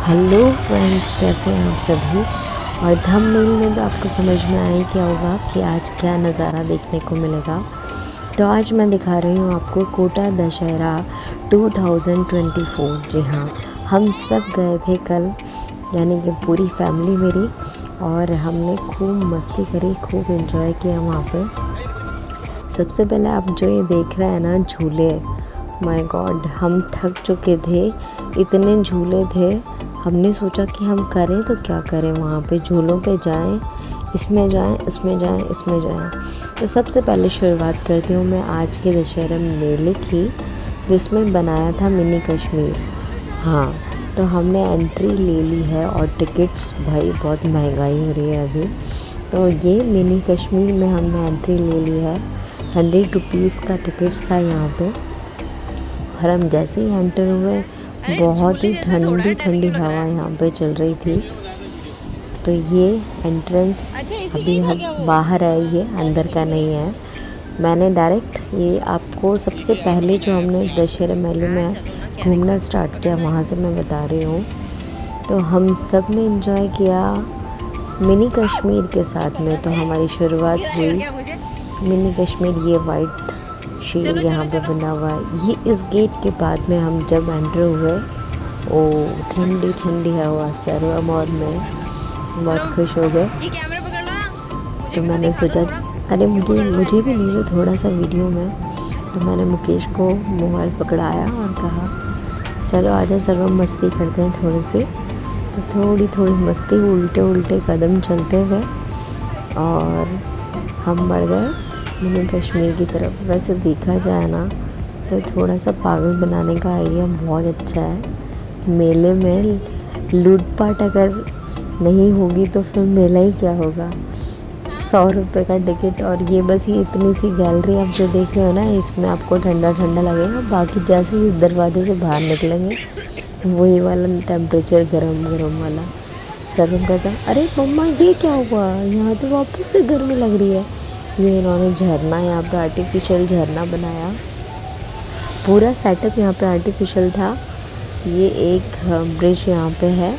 Hello friends, कैसे हैं आप सभी। और थंबनेल में तो आपको समझ में आ ही गया होगा कि आज क्या नज़ारा देखने को मिलेगा। तो आज मैं दिखा रही हूँ आपको कोटा दशहरा 2024। जी हाँ, हम सब गए थे कल, यानी कि पूरी फैमिली मेरी, और हमने खूब मस्ती करी, खूब एंजॉय किया वहाँ पे। सबसे पहले आप जो ये देख रहे हैं ना झूले, माय गॉड, हम थक चुके थे, इतने झूले थे। हमने सोचा कि हम करें तो क्या करें, वहाँ पे झूलों पे जाएं, इसमें जाएं, इसमें जाएं, इसमें जाएं। तो सबसे पहले शुरुआत करती हूँ मैं आज के दशहरा मेले की, जिसमें बनाया था मिनी कश्मीर। हाँ, तो हमने एंट्री ले ली है और टिकट्स, भाई बहुत महंगाई हो रही है अभी। तो ये मिनी कश्मीर में हमने एंट्री ले ली है। 100 रुपीज़ का टिकट्स था यहाँ पे। और हम जैसे ही एंटर हुए, बहुत ही ठंडी ठंडी हवा यहाँ पे चल रही थी। तो ये एंट्रेंस अभी हम बाहर है, ये अंदर का नहीं है। मैंने डायरेक्ट ये आपको सबसे पहले जो हमने दशहरा मेले में घूमना स्टार्ट किया, वहाँ से मैं बता रही हूँ। तो हम सब ने एंजॉय किया मिनी कश्मीर के साथ में। तो हमारी शुरुआत हुई मिनी कश्मीर, ये वाइट शेर यहाँ पे बना हुआ है। ये इस गेट के बाद में हम जब एंटर हुए, ओ ठंडी ठंडी हवा सर्वम, और मैं बहुत खुश हो गए। तो मैंने सोचा अरे मुझे भी नहीं हो थोड़ा सा वीडियो में। तो मैंने मुकेश को मोबाइल पकड़ाया और कहा चलो आजा सर्वम, मस्ती करते हैं थोड़ी सी। तो थोड़ी थोड़ी मस्ती, उल्टे उल्टे कदम चलते हुए, और हम बढ़ गए मिनी कश्मीर की तरफ। वैसे देखा जाए ना तो थोड़ा सा पागल बनाने का आइडिया बहुत अच्छा है। मेले में लूटपाट अगर नहीं होगी तो फिर मेला ही क्या होगा। 100 रुपये का टिकट, और ये बस ये इतनी सी गैलरी आप जो देख रहे हो ना, इसमें आपको ठंडा ठंडा लगेगा। बाकी जैसे ही दरवाजे से बाहर निकलेंगे वही वाला टेम्परेचर, गरम गरम वाला। सर्वम कहता अरे मम्मा ये क्या हुआ, यहाँ तो वापस से गर्मी लग रही है। ये इन्होंने झरना, यहाँ पे आर्टिफिशियल झरना बनाया। पूरा सेटअप यहाँ पे आर्टिफिशियल था। ये एक ब्रिज यहाँ पे है,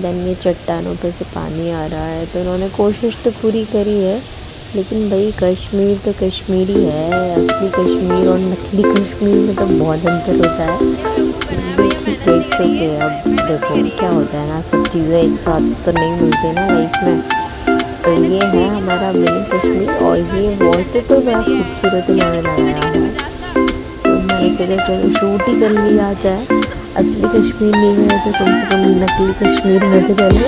देन ये चट्टानों पे से पानी आ रहा है। तो इन्होंने कोशिश तो पूरी करी है, लेकिन भाई कश्मीर तो कश्मीरी है। असली कश्मीर और नकली कश्मीर में तो बहुत अंतर होता है। देख चुके अब देखो क्या होता है ना, सब चीज़ें एक साथ तो नहीं मिलती ना लाइफ में। तो ये है हमारा मिनी कश्मीर, और ये वॉलपेपर बड़ा खूबसूरत इन्होंने लगाया है। तो मैंने सोचा चलो शूट ही कर लिया जाए। असली कश्मीर नहीं है तो कम से कम नकली कश्मीर में तो चले।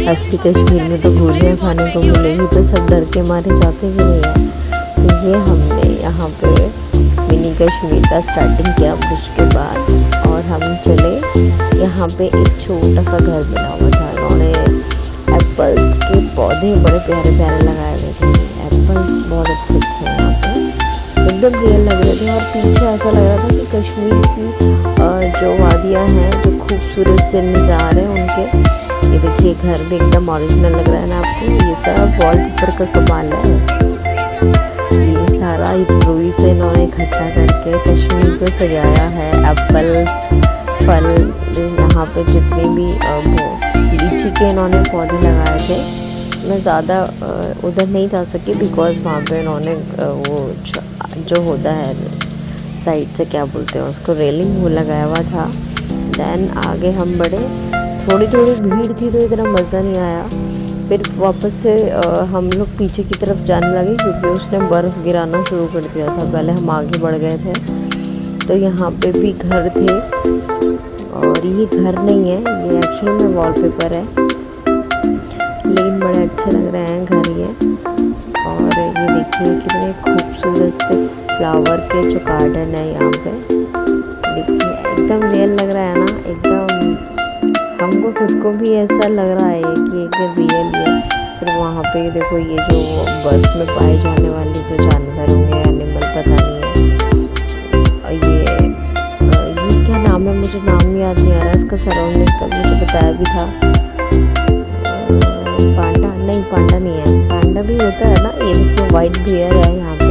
असली कश्मीर में तो गोलियाँ खाने को मिलेगी, तो सब डर के मारे जाते भी नहीं है। तो ये हमने यहाँ पे मिनी कश्मीर का स्टार्टिंग किया ब्रिज के बाद, और हम चले। यहाँ पे एक छोटा सा घर बना हुआ था, इन्होंने एप्पल्स के पौधे बड़े प्यारे प्यारे लगाए हुए थे। एप्पल्स बहुत अच्छे अच्छे हैं यहाँ पे, एकदम रियल लग रहे थे। और पीछे ऐसा लग रहा था कि कश्मीर की जो वादियाँ हैं, जो खूबसूरत से नज़ारे हैं उनके। ये देखिए घर भी एकदम ओरिजिनल लग रहा है ना आपको। ये सब वॉलपेपर का कमाल है। ये सारा रुई से इन्होंने इकट्ठा करके कश्मीर को सजाया है। एप्पल फल, यहाँ पे जितने भी लीची के इन्होंने पौधे लगाए थे। मैं ज़्यादा उधर नहीं जा सकी बिकॉज़ वहाँ पे इन्होंने वो जो होता है साइड से, क्या बोलते हैं उसको, रेलिंग, वो लगाया हुआ था। देन आगे हम बढ़े, थोड़ी थोड़ी भीड़ थी तो इतना मज़ा नहीं आया। फिर वापस से हम लोग पीछे की तरफ जाने लगे, क्योंकि उसने बर्फ़ गिराना शुरू कर दिया था। पहले हम आगे बढ़ गए थे। तो यहाँ पे भी घर थे, और ये घर नहीं है, ये एक्चुअली में वॉलपेपर है, लेकिन बड़े अच्छे लग रहे हैं घर ये। और ये देखिए कितने खूबसूरत से फ्लावर के जो गार्डन है यहाँ पे, देखिए एकदम रियल लग रहा है ना, एकदम हमको खुद को भी ऐसा लग रहा है कि एकदम रियल ही है। फिर वहाँ पे देखो ये जो बर्फ़ में पाए जाने वाले जो जानवर होंगे, एनिमल, पता नहीं है ये क्या नाम है, मुझे नाम याद नहीं आ रहा इसका। सराउंड ने कल मुझे बताया भी था। पांडा नहीं, पांडा नहीं है, पांडा भी होता है ना। ये देखिए वाइट बियर है यहाँ पे,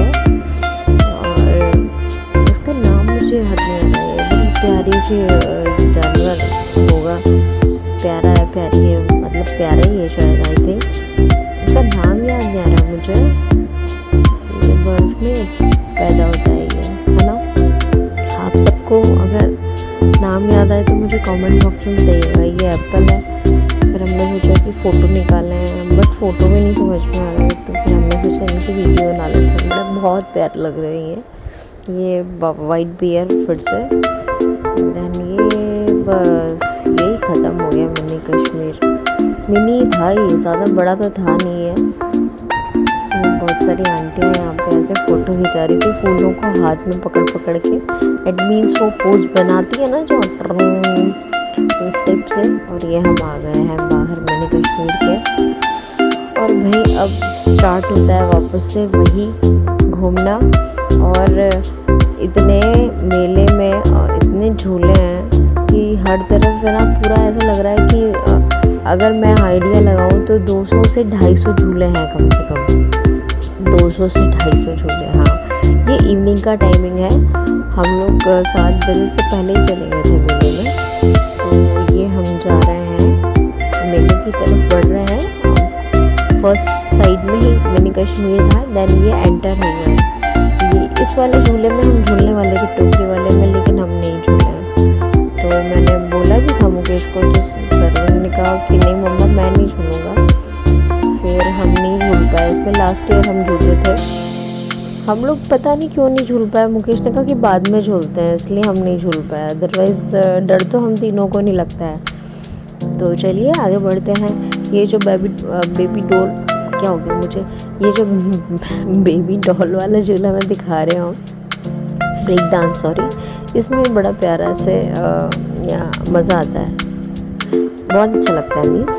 और इसका नाम मुझे याद नहीं आ रहा है। बड़ी प्यारी सी जानवर होगा। प्यारा है, प्यारी है, मतलब प्यारा ही है शायद, आई थिंक। इसका नाम याद नहीं आ रहा मुझे। ये बर्फ में पैदा होता है ये, है ना। आप सबको अगर नाम याद आए तो मुझे कमेंट बॉक्स में बताइएगा। ये एप्पल है। फिर हमने सोचा कि फ़ोटो निकालें हैं, बट फ़ोटो में नहीं समझ में आ रहा है, तो फिर हमने सोचा इनकी वीडियो बना लेते हैं। मतलब बहुत प्यार लग रही है ये वाइट बियर फिर से। देन ये बस यही ख़त्म हो गया मिनी कश्मीर। मिनी था ये, ज़्यादा बड़ा तो था नहीं है। बहुत सारी आंटियाँ यहाँ पे ऐसे फ़ोटो खिंचा रही थी फूलों को हाथ में पकड़ पकड़ के। इट मीन्स वो पोज बनाती है ना जो उस टाइप से। और ये हम आ गए हैं बाहर मिनी कश्मीर के। और भाई अब स्टार्ट होता है वापस से वही घूमना। और इतने मेले में इतने झूले हैं कि हर तरफ है ना, पूरा ऐसा लग रहा है कि अगर मैं आइडिया लगाऊं तो 200 से 250 झूले हैं कम से कम। 200 से 250 झूले। हाँ, ये इवनिंग का टाइमिंग है। हम लोग 7 बजे से पहले ही चले गए थे मेले में। तो ये हम जा रहे हैं मेले की तरफ बढ़ रहे हैं। फर्स्ट साइड में ही मिनी कश्मीर था, देन ये एंटर हुए हैं। ये इस वाले झूले में हम झूलने वाले थे, टोकरी वाले में, लेकिन हम नहीं झूले हैं। तो मैंने बोला भी था मुकेश को, तो सर ने कहा कि नहीं मम्मा मैं नहीं झूलूँगा। फिर हम नहीं झूल पाए इसमें। लास्ट ईयर हम झूले थे, हम लोग पता नहीं क्यों नहीं झूल पाए। मुकेश ने कहा कि बाद में झूलते हैं, इसलिए हम नहीं झूल पाए। अदरवाइज़ डर तो हम तीनों को नहीं लगता है। तो चलिए आगे बढ़ते हैं। ये जो बेबी डॉल, क्या हो गया मुझे, ये जो बेबी डॉल वाला झूला मैं दिखा रहे हूँ, ब्रेक डांस, सॉरी, इसमें बड़ा प्यारा से या मज़ा आता है, बहुत अच्छा लगता है मीन्स।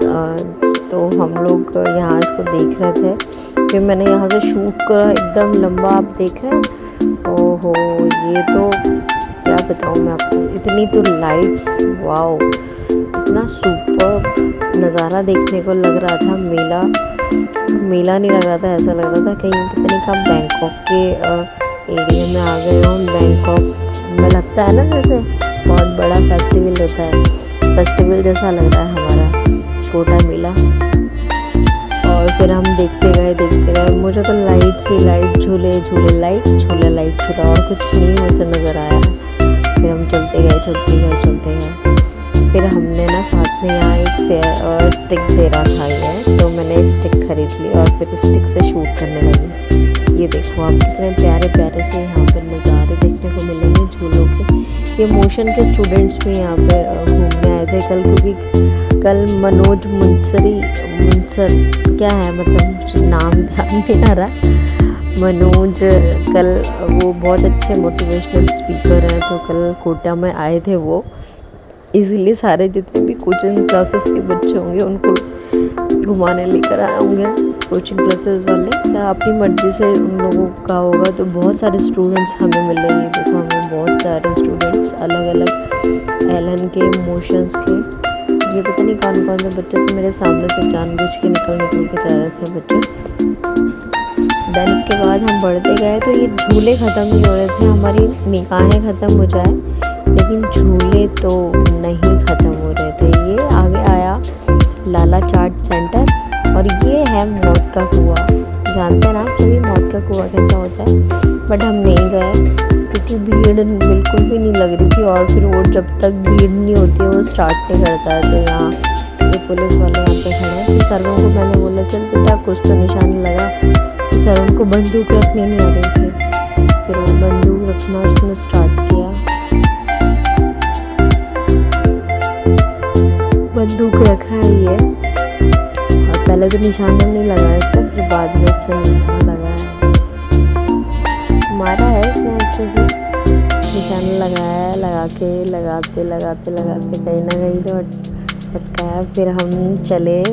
तो हम लोग यहाँ इसको देख रहे थे। फिर मैंने यहाँ से शूट करा, एकदम लंबा, आप देख रहे हैं। ओहो, ये तो क्या बताऊँ मैं आपको, इतनी तो लाइट्स, वाओ, इतना सुपर नज़ारा देखने को लग रहा था। मेला नहीं लग रहा था, ऐसा लग रहा था कहीं पता नहीं कहाँ बैंकॉक के एरिया में आ गए हो। बैंकॉक में लगता है ना जैसे बहुत बड़ा फेस्टिवल होता है, फेस्टिवल जैसा लग रहा है हमारा कोटा मेला। और फिर हम देखते गए। मुझे तो लाइट झूले लाइट झूला, और कुछ नहीं मुझे नज़र आया। फिर हम चलते गए। फिर हमने ना साथ में यहाँ एक स्टिक दे रहा था ये, तो मैंने स्टिक खरीद ली और फिर स्टिक से शूट करने लगी। ये देखो आप, कितने प्यारे प्यारे से यहाँ पर नज़ारे देखने को मिलेंगे झूलों के। ये मोशन के स्टूडेंट्स भी यहाँ पे घूमने आए थे कल, क्योंकि कल मनोज मुंसर क्या है, मतलब नाम ध्यान नहीं आ रहा, मनोज कल, वो बहुत अच्छे मोटिवेशनल स्पीकर हैं। तो कल कोटा में आए थे वो, इसीलिए सारे जितने भी कोचिंग क्लासेस के बच्चे होंगे उनको घुमाने लेकर आए होंगे कोचिंग क्लासेस वाले, या अपनी मर्जी से उन लोगों का होगा। तो बहुत सारे स्टूडेंट्स हमें मिले। ये देखो, हमें बहुत सारे स्टूडेंट्स अलग अलग एलन के, मोशंस के, ये पता नहीं कौन कौन से बच्चे थे, मेरे सामने से जानबूझ के निकल के जा रहे थे बच्चे। देन इसके बाद हम बढ़ते गए, तो ये झूले ख़त्म नहीं हो रहे थे। हमारी निगाहें ख़त्म हो जाए, लेकिन झूले तो नहीं ख़त्म हो रहे थे। ये आगे आया लाला चाट सेंटर, और ये है मौत का कुआं। जानते हैं ना आप सभी मौत का कुआं कैसा होता है, बट हम नहीं गए क्योंकि भीड़ बिल्कुल भी नहीं लग रही थी। और फिर वो जब तक भीड़ नहीं होती है वो स्टार्ट नहीं करता है। तो यहाँ ये पुलिस वाले यहाँ पे खड़े हैं। फिर सर को मैंने बोला चल बेटा कुछ तो निशान लगा, तो सर उनको बंदूक रखने नहीं आ रही थी। फिर वो बंदूक रखना उसने स्टार्ट किया, बंदूक रखा है ये, और पहले तो निशाना नहीं लगाया इससे, फिर बाद में इससे निशाना लगाया, मारा है इसने अच्छे से, निशाना लगाया, लगाते कहीं ना कहीं तो अटकाया। फिर हम चले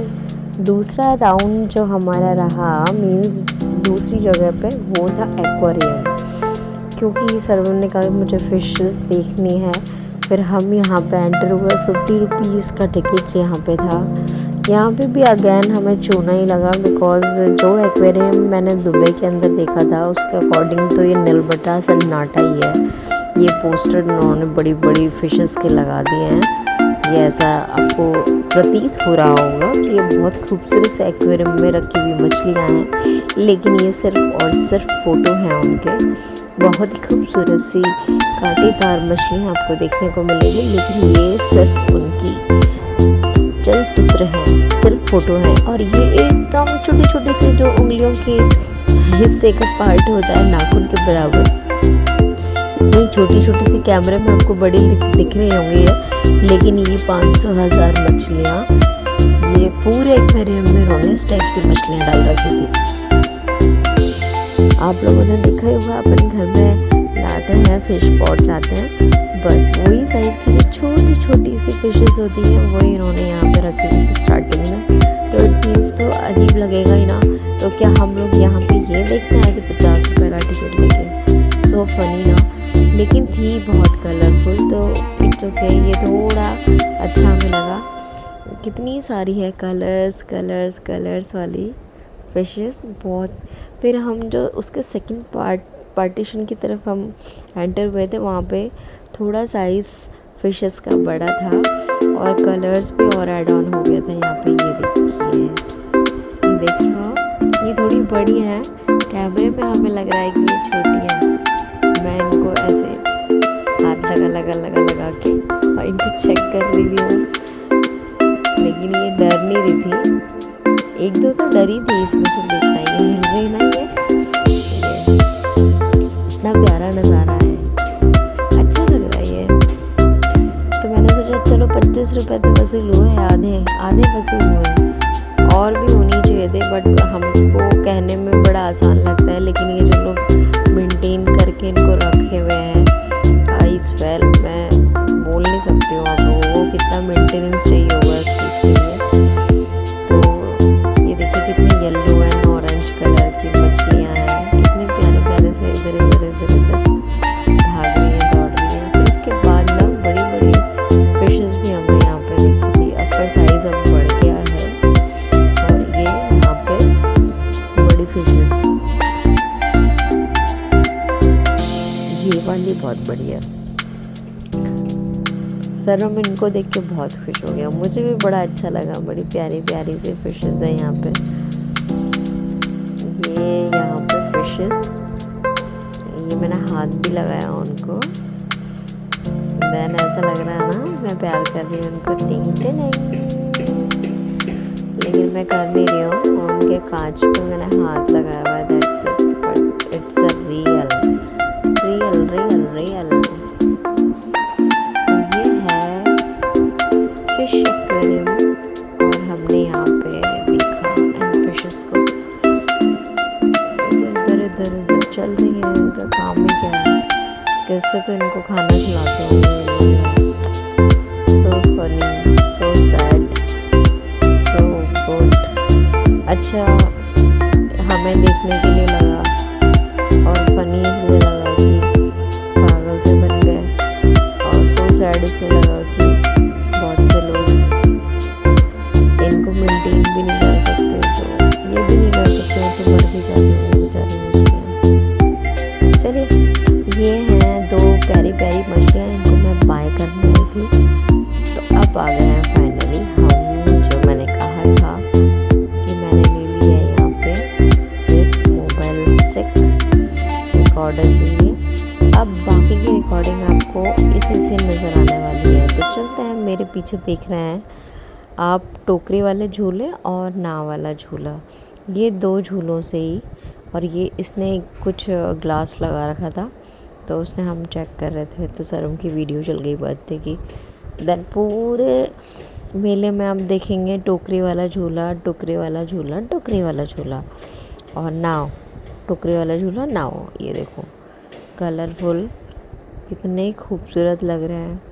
दूसरा राउंड जो हमारा रहा, मीन्स दूसरी जगह पे, वो था एक्वेरियम, क्योंकि सर्वर ने कहा मुझे फिशेस देखनी है। फिर हम यहाँ पे एंटर हुए, 50 रुपीज़ का टिकट यहाँ पे था। यहाँ पे भी अगेन हमें चूना ही लगा, बिकॉज जो एक्वेरियम मैंने दुबई के अंदर देखा था उसके अकॉर्डिंग तो ये नीलबटा सन्नाटा ही है। ये पोस्टर उन्होंने बड़ी बड़ी फिशेस के लगा दिए हैं, ये ऐसा आपको प्रतीत हो रहा होगा कि ये बहुत खूबसूरत से एक्वेरियम में रखी हुई मछलियाँ हैं, लेकिन ये सिर्फ और सिर्फ फ़ोटो हैं उनके। बहुत ही खूबसूरत सी कांटेदार मछलियाँ आपको देखने को मिलेगी, लेकिन ये सिर्फ उनकी चलचित्र है, सिर्फ फ़ोटो है। और ये एकदम छोटे छोटे से जो उंगलियों के हिस्से का पार्ट होता है नाखून के बराबर, इतनी छोटी छोटी सी कैमरे में आपको बड़ी दिख रही होंगी ये, लेकिन ये 500,000 मछलियाँ ये पूरे एक्वेरियम में उन्होंने इस टाइप से मछलियाँ डाल रखी थी। आप लोगों ने देखा ही होगा, अपने घर में लाते हैं फिश पॉट लाते हैं, बस वही साइज़ की जो छोटी छोटी सी फिशेस होती हैं वही इन्होंने यहाँ पे रखी हुई थी स्टार्टिंग में। तो इट मीन्स तो अजीब लगेगा ही ना, तो क्या हम लोग यहाँ पे ये देखने आए थे 50 रुपये का टिकट लेके? सो फनी ना, लेकिन थी बहुत कलरफुल, तो इट्स ओके। ये थोड़ा अच्छा हमें लगा, कितनी सारी है कलर्स कलर्स कलर्स वाली फिशेस बहुत। फिर हम जो उसके सेकंड पार्टीशन की तरफ हम एंटर हुए थे, वहाँ पे थोड़ा साइज़ फिशेस का बड़ा था और कलर्स भी और ऐड ऑन हो गया था। यहाँ पे ये देखिए, ये देख लो, ये थोड़ी बड़ी है, कैमरे में हमें लग रहा है कि ये छोटी है। मैं इनको ऐसे हाथ लगा के और इनको चेक कर रही थी, लेकिन ये डर नहीं रही थी। एक दो तो डरी थी इसमें से, देखना ये हिल रही ना, ये इतना प्यारा नज़ारा है, अच्छा लग रहा है ये। तो मैंने सोचा चलो 25 रुपये तो वसूल हुए, आधे वसूल हुए, और भी होनी चाहिए थे, बट हमको कहने में बड़ा आसान लगता है, लेकिन ये जो लोग मेंटेन करके इनको रखे हुए हैं, आई स्वेल, मैं बोल नहीं सकती हूँ आप लोगों को कितना मेंटेनेंस चाहिए होगा इस चीज़ के लिए। तो ये देखिए कितने येलो एंड ऑरेंज कलर की मछलियाँ हैं, कितने प्यारे प्यारे से इधर भाग रही हैं, दौड़ रही हैं। फिर उसके बाद ना बड़ी बड़ी फिशेस भी हमने यहाँ पे देखी थी। अब साइज़ अब बढ़ गया है, और ये यहाँ पे बड़ी फिशेस, ये वाली बहुत बढ़िया। सर हम इनको देख के बहुत खुश हो गया, मुझे भी बड़ा अच्छा लगा, बड़ी प्यारी प्यारी सी फिशेस है यहाँ पे। ये यहाँ पे फिशेस, ये मैंने हाथ भी लगाया उनको, देन ऐसा लग रहा है ना मैं प्यार कर रही हूँ उनको, नहीं, लेकिन मैं कर नहीं रही हूँ। उनके कांच पे मैंने हाथ लगाया हुआ है, that's it, but it's a real. ये है फिश एक्वेरियम, और हमने यहाँ पे देखा एंड फिशेस को इधर चल रही है। इनका काम ही क्या है, कैसे तो इनको खाना खिलाते होंगे। So funny, so sad, so good. अच्छा हमें देखने के लिए लगा और फनी इसलिए लगा कि पागल से बन गए, और सो सैड इसलिए लगा कि बहुत से लोग इनको मेंटेन भी नहीं कर सकते, तो ये भी नहीं कर सकते, तो मर भी जाते हैं बेचारे मछलियाँ। चलिए, ये हैं दो प्यारी प्यारी मछलियाँ, इनको मैं बाय करने आई थी। तो अब आ गए हैं फाइनली हम, जो मैंने कहा था कि मैंने ले लिया है यहाँ पे एक मोबाइल स्टिक रिकॉर्डर के लिए। अब बाकी की रिकॉर्डिंग आपको इसी से नज़र आने वाली है। तो चलते हैं, मेरे पीछे देख रहे हैं आप टोकरी वाले झूले और नाव वाला झूला, ये दो झूलों से ही। और ये इसने कुछ ग्लास लगा रखा था, तो उसने हम चेक कर रहे थे, तो सर उनकी वीडियो चल गई बर्थडे की। देन पूरे मेले में आप देखेंगे टोकरी वाला झूला, टोकरी वाला झूला, टोकरी वाला झूला, और नाव, टोकरी वाला झूला, नाव। ये देखो कलरफुल, कितने खूबसूरत लग रहे हैं।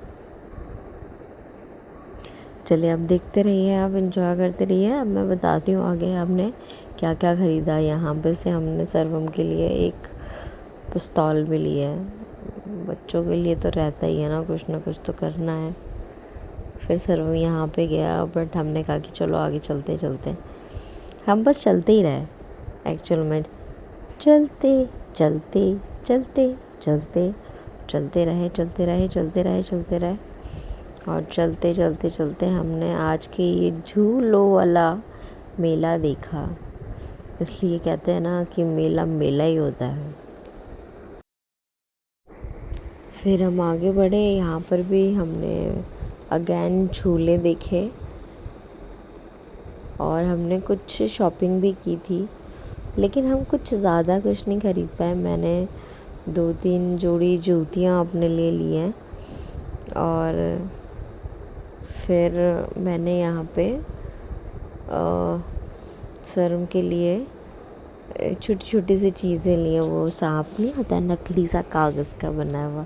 चलिए आप देखते रहिए, आप इंजॉय करते रहिए। अब मैं बताती हूँ आगे हमने क्या क्या ख़रीदा। यहाँ पे से हमने सर्वम के लिए एक पिस्तौल भी लिया है, बच्चों के लिए तो रहता ही है ना कुछ तो करना है। फिर सर्वम यहाँ पे गया, बट हमने कहा कि चलो आगे चलते चलते, हम बस चलते ही रहे एक्चुअल में, चलते चलते चलते चलते चलते रहे। और चलते चलते चलते हमने आज के ये झूलों वाला मेला देखा। इसलिए कहते हैं ना कि मेला मेला ही होता है। फिर हम आगे बढ़े, यहाँ पर भी हमने अगेन झूले देखे और हमने कुछ शॉपिंग भी की थी, लेकिन हम कुछ ज़्यादा कुछ नहीं खरीद पाए। मैंने 2-3 जोड़ी जूतियाँ अपने लिए ली हैं और फिर मैंने यहाँ पे शर्म के लिए छोटी छोटी सी चीज़ें ली हैं। वो सांप नहीं आता है, नकली सा कागज़ का बना हुआ,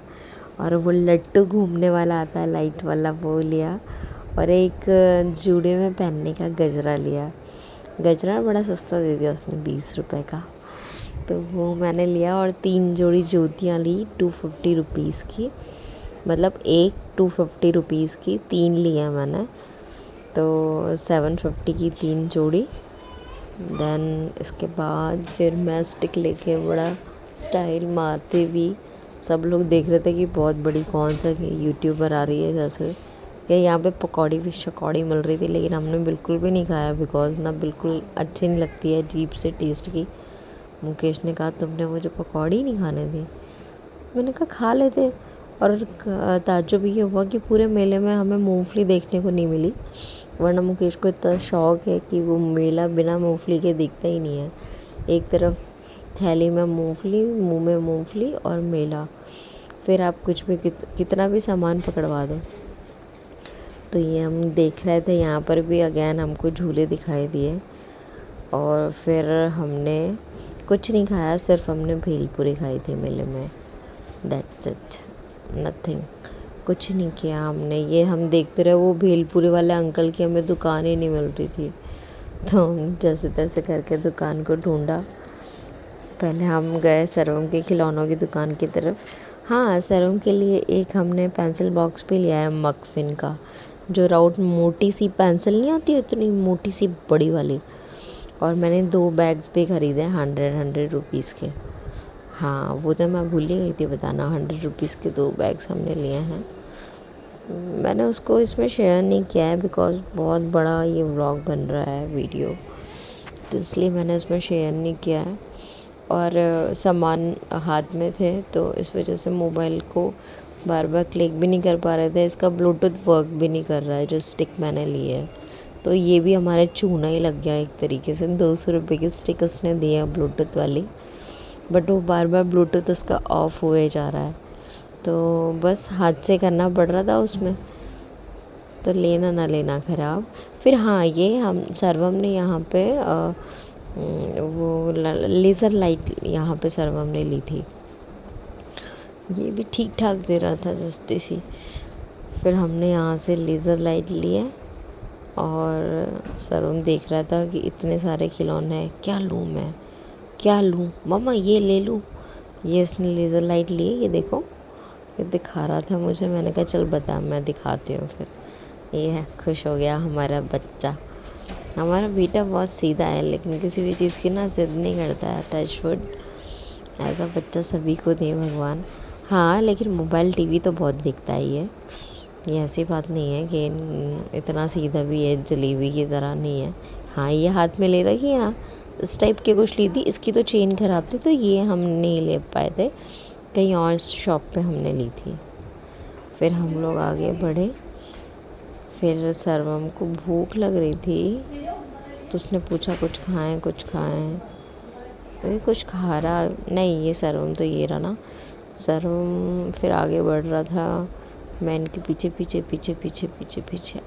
और वो लट्टू घूमने वाला आता है लाइट वाला, वो लिया। और एक जूड़े में पहनने का गजरा लिया। गजरा बड़ा सस्ता दे दिया उसने, 20 रुपए का, तो वो मैंने लिया। और 3 जोड़ी जूतियाँ ली 250 रुपीज़ की, मतलब एक 250 रुपीज़ की 3 लिया मैंने, तो 750 की 3 जोड़ी। देन इसके बाद फिर मैं स्टिक लेके बड़ा स्टाइल मारते हुए, सब लोग देख रहे थे कि बहुत बड़ी कौन सा यूट्यूबर आ रही है जैसे। या यहाँ पे पकौड़ी भी शकौड़ी मिल रही थी, लेकिन हमने बिल्कुल भी नहीं खाया बिकॉज़ ना बिल्कुल अच्छी नहीं लगती है, अजीब से टेस्ट की। मुकेश ने कहा तुमने मुझे पकौड़ी नहीं खाने दी। मैंने कहा खा लेते। और ताज्जुब ये हुआ कि पूरे मेले में हमें मूंगफली देखने को नहीं मिली, वरना मुकेश को इतना शौक़ है कि वो मेला बिना मूंगफली के दिखता ही नहीं है। एक तरफ थैली में मूंगफली, मुंह में मूंगफली और मेला, फिर आप कुछ भी कितना भी सामान पकड़वा दो। तो ये हम देख रहे थे। यहाँ पर भी अगेन हमको झूले दिखाई दिए और फिर हमने कुछ नहीं खाया, सिर्फ हमने भेलपूरी खाई थी मेले में, दैट्स इट, नथिंग, कुछ नहीं किया हमने। ये हम देखते रहे, वो भेलपूरी वाले अंकल की हमें दुकान ही नहीं मिल रही थी, तो हम जैसे तैसे करके दुकान को ढूंढा। पहले हम गए सर्वम के खिलौनों की दुकान की तरफ। हाँ, सर्वम के लिए एक हमने पेंसिल बॉक्स भी लिया है मकफिन का, जो राउंड मोटी सी पेंसिल नहीं आती इतनी मोटी सी बड़ी वाली। और मैंने 2 बैग्स भी ख़रीदे 100 रुपीज़ के। हाँ, वो तो मैं भूल ही गई थी बताना, 100 रुपीज़ के 2 बैग्स हमने लिए हैं। मैंने उसको इसमें शेयर नहीं किया है बिकॉज़ बहुत बड़ा ये व्लॉग बन रहा है वीडियो, तो इसलिए मैंने इसमें शेयर नहीं किया है। और सामान हाथ में थे तो इस वजह से मोबाइल को बार बार क्लिक भी नहीं कर पा रहे थे। इसका ब्लूटूथ वर्क भी नहीं कर रहा है जो स्टिक मैंने ली है, तो ये भी हमारे चूना ही लग गया एक तरीके से। 200 रुपये की स्टिक उसने दी है ब्लूटूथ वाली, बट वो बार बार ब्लूटूथ उसका ऑफ हुए जा रहा है, तो बस हाथ से करना पड़ रहा था उसमें, तो लेना ना लेना ख़राब। फिर हाँ, ये हम सर्वम ने यहाँ पे वो लेज़र लाइट यहाँ पे सर्वम ने ली थी, ये भी ठीक ठाक दे रहा था, सस्ती सी। फिर हमने यहाँ से लेज़र लाइट लिए और सर्वम देख रहा था कि इतने सारे खिलौने हैं, क्या लूँ मैं, क्या लूँ मम्मा, ये ले लूँ। ये इसने लेज़र लाइट ली, ये देखो, ये दिखा रहा था मुझे। मैंने कहा चल बता, मैं दिखाती हूँ। फिर ये है, खुश हो गया हमारा बच्चा। हमारा बेटा बहुत सीधा है, लेकिन किसी भी चीज़ की ना जिद नहीं करता है, टच वुड। ऐसा बच्चा सभी को दे भगवान। हाँ, लेकिन मोबाइल टीवी तो बहुत दिखता ही है, ये ऐसी बात नहीं है कि इतना सीधा भी है, जलेबी की तरह नहीं है। हाँ, ये हाथ में ले रखी है ना, इस टाइप के कुछ ली थी। इसकी तो चेन ख़राब थी, तो ये हम नहीं ले पाए थे, कहीं और शॉप पे हमने ली थी। फिर हम लोग आगे बढ़े। फिर सर्वम को भूख लग रही थी, तो उसने पूछा कुछ खाएं कुछ खाएं, तो कुछ खा रहा नहीं। ये सर्वम तो ये रहा ना, सर्वम फिर आगे बढ़ रहा था, मैं इनके पीछे पीछे पीछे पीछे पीछे पीछे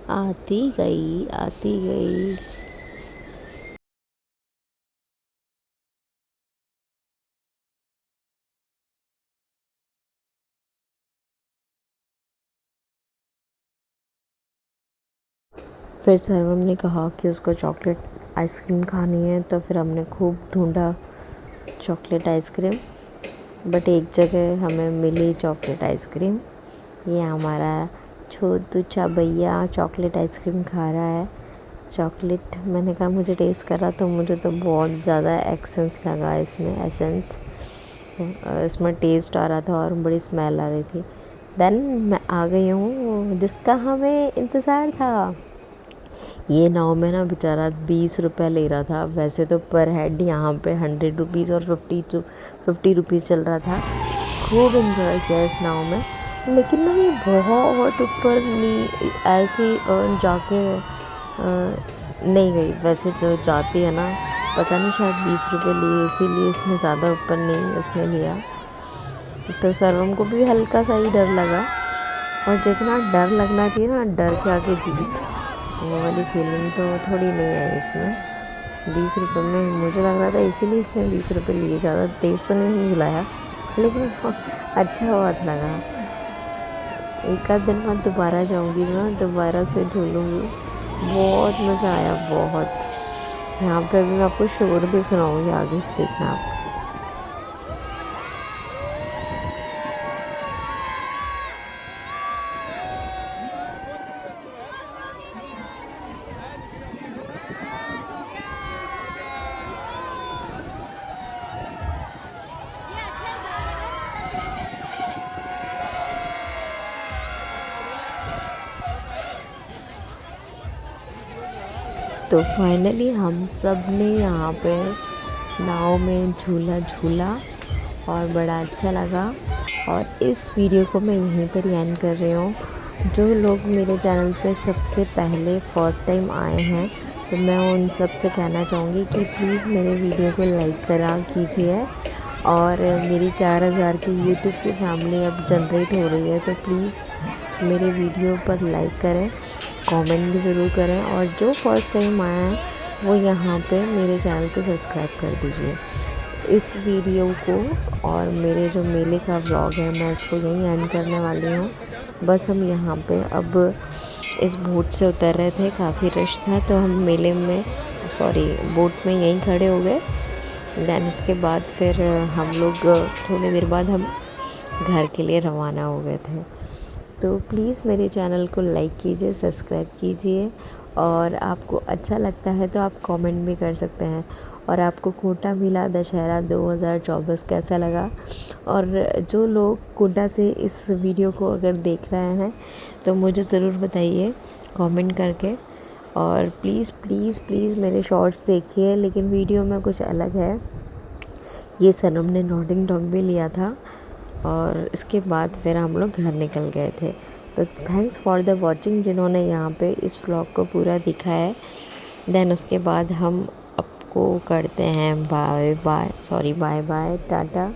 आती गई आती गई। फिर सर्वम ने कहा कि उसको चॉकलेट आइसक्रीम खानी है, तो फिर हमने खूब ढूंढा चॉकलेट आइसक्रीम, बट एक जगह हमें मिली चॉकलेट आइसक्रीम। ये हमारा छोटू चा भैया चॉकलेट आइसक्रीम खा रहा है। चॉकलेट, मैंने कहा मुझे टेस्ट करा, तो मुझे तो बहुत ज़्यादा एसेंस लगा इसमें, इसमें टेस्ट आ रहा था और बड़ी स्मेल आ रही थी। देन मैं आ गई हूँ जिसका हमें इंतज़ार था। ये नाव में ना बेचारा 20 रुपये ले रहा था। वैसे तो पर हेड यहाँ पे 100 रुपीज़ और 50 रुपीज़ चल रहा था। खूब इन्जॉय किया इस नाव में, लेकिन ना ये बहुत ऊपर नहीं ऐसे जाके नहीं गई। वैसे जो जाती है ना, पता नहीं शायद 20 रुपये लिए, इसीलिए इसने ज़्यादा ऊपर नहीं उसने लिया। तो सर्वम को भी हल्का सा ही डर लगा, और जितना डर लगना चाहिए ना, डर के आगे जीत, वो वाली फीलिंग तो थोड़ी नहीं आई इसमें। 20 रुपये में मुझे लग रहा था इसीलिए इसने 20 रुपये लिए। ज़्यादा तेज़ तो नहीं झुलाया, लेकिन अच्छा बहुत लगा। एक आध दिन बाद दोबारा जाऊंगी ना, दोबारा से झूलूंगी। बहुत मज़ा आया, बहुत। यहाँ पे अभी मैं आपको शोर भी सुनाऊंगी, आगे देखना आप। तो फाइनली हम सब ने यहाँ पे नाव में झूला झूला और बड़ा अच्छा लगा। और इस वीडियो को मैं यहीं पर ही एंड कर रही हूँ। जो लोग मेरे चैनल पे सबसे पहले फर्स्ट टाइम आए हैं, तो मैं उन सब से कहना चाहूँगी कि प्लीज़ मेरे वीडियो को लाइक करा कीजिए। और मेरी 4000 की यूट्यूब की फैमिली अब जनरेट हो रही है, तो प्लीज़ मेरे वीडियो पर लाइक करें, कमेंट भी ज़रूर करें। और जो फर्स्ट टाइम आया है वो यहाँ पे मेरे चैनल को सब्सक्राइब कर दीजिए। इस वीडियो को और मेरे जो मेले का व्लॉग है, मैं इसको यहीं एंड करने वाली हूँ। बस हम यहाँ पे अब इस बोट से उतर रहे थे, काफ़ी रश था, तो हम मेले में बोट में यहीं खड़े हो गए। दैन उसके बाद फिर हम लोग थोड़ी देर बाद हम घर के लिए रवाना हो गए थे। तो प्लीज़ मेरे चैनल को लाइक कीजिए, सब्सक्राइब कीजिए, और आपको अच्छा लगता है तो आप कमेंट भी कर सकते हैं। और आपको कोटा मेला दशहरा 2024 कैसा लगा, और जो लोग कोटा से इस वीडियो को अगर देख रहे हैं तो मुझे ज़रूर बताइए कमेंट करके। और प्लीज़ प्लीज़ प्लीज़ मेरे शॉर्ट्स देखिए, लेकिन वीडियो में कुछ अलग है। ये सनम ने नॉटिंग डॉग भी लिया था, और इसके बाद फिर हम लोग घर निकल गए थे। तो थैंक्स फॉर द वॉचिंग, जिन्होंने यहाँ पे इस व्लॉग को पूरा देखा है। देन उसके बाद हम आपको करते हैं बाय बाय, टाटा।